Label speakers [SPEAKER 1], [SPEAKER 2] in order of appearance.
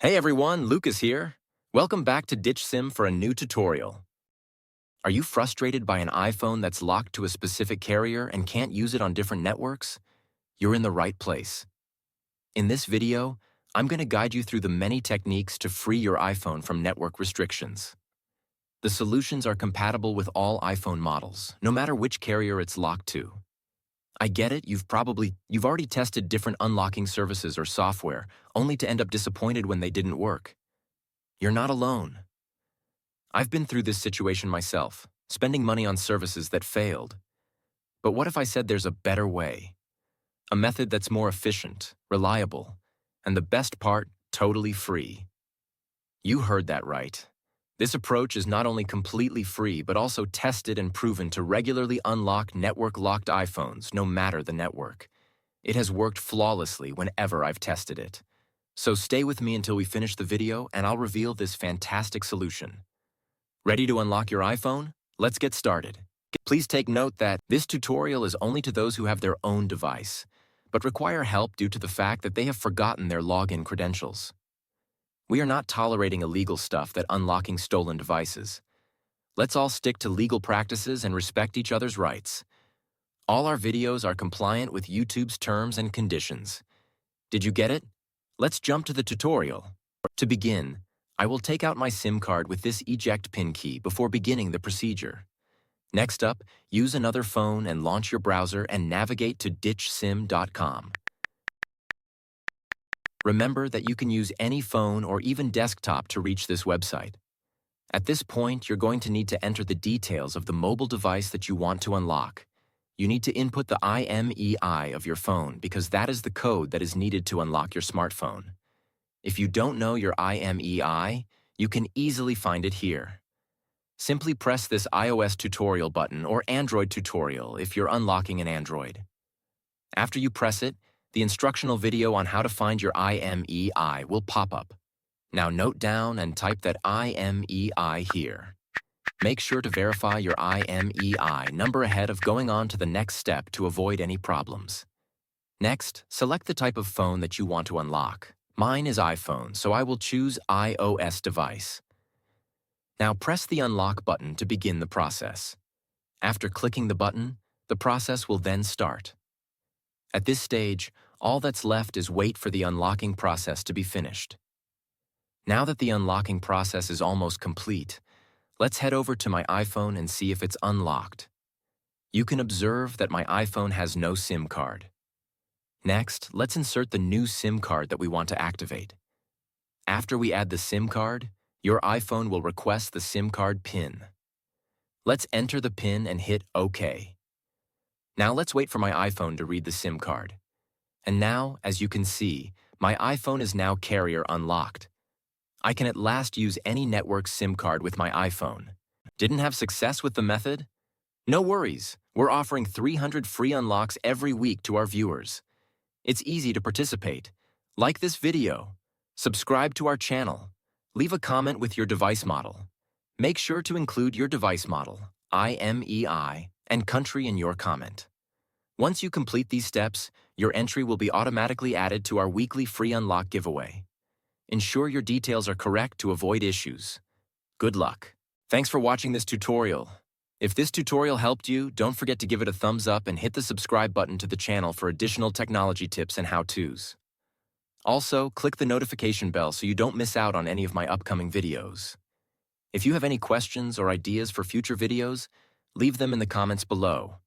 [SPEAKER 1] Hey everyone, Lucas here. Welcome back to Ditch Sim for a new tutorial. Are you frustrated by an iPhone that's locked to a specific carrier and can't use it on different networks? You're in the right place. In this video, I'm going to guide you through the many techniques to free your iPhone from network restrictions. The solutions are compatible with all iPhone models, no matter which carrier it's locked to. I get it, you've already tested different unlocking services or software, only to end up disappointed when they didn't work. You're not alone. I've been through this situation myself, spending money on services that failed. But what if I said there's a better way? A method that's more efficient, reliable, and the best part, totally free. You heard that right. This approach is not only completely free, but also tested and proven to regularly unlock network-locked iPhones, no matter the network. It has worked flawlessly whenever I've tested it. So stay with me until we finish the video and I'll reveal this fantastic solution. Ready to unlock your iPhone? Let's get started. Please take note that this tutorial is only to those who have their own device, but require help due to the fact that they have forgotten their login credentials. We are not tolerating illegal stuff that unlocking stolen devices. Let's all stick to legal practices and respect each other's rights. All our videos are compliant with YouTube's terms and conditions. Did you get it? Let's jump to the tutorial. To begin, I will take out my SIM card with this eject pin key before beginning the procedure. Next up, use another phone and launch your browser and navigate to ditchsim.com. Remember that you can use any phone or even desktop to reach this website. At this point, you're going to need to enter the details of the mobile device that you want to unlock. You need to input the IMEI of your phone because that is the code that is needed to unlock your smartphone. If you don't know your IMEI, you can easily find it here. Simply press this iOS tutorial button or Android tutorial if you're unlocking an Android. After you press it, the instructional video on how to find your IMEI will pop up. Now note down and type that IMEI here. Make sure to verify your IMEI number ahead of going on to the next step to avoid any problems. Next, select the type of phone that you want to unlock. Mine is iPhone, so I will choose iOS device. Now press the unlock button to begin the process. After clicking the button, the process will then start. At this stage, all that's left is wait for the unlocking process to be finished. Now that the unlocking process is almost complete, let's head over to my iPhone and see if it's unlocked. You can observe that my iPhone has no SIM card. Next, let's insert the new SIM card that we want to activate. After we add the SIM card, your iPhone will request the SIM card PIN. Let's enter the PIN and hit OK. Now let's wait for my iPhone to read the SIM card. And now, as you can see, my iPhone is now carrier unlocked. I can at last use any network SIM card with my iPhone. Didn't have success with the method? No worries, we're offering 300 free unlocks every week to our viewers. It's easy to participate. Like this video, subscribe to our channel, leave a comment with your device model. Make sure to include your device model, IMEI, and country in your comment. Once you complete these steps, your entry will be automatically added to our weekly free unlock giveaway. Ensure your details are correct to avoid issues. Good luck. Thanks for watching this tutorial. If this tutorial helped you, don't forget to give it a thumbs up and hit the subscribe button to the channel for additional technology tips and how-tos. Also, click the notification bell so you don't miss out on any of my upcoming videos. If you have any questions or ideas for future videos, leave them in the comments below.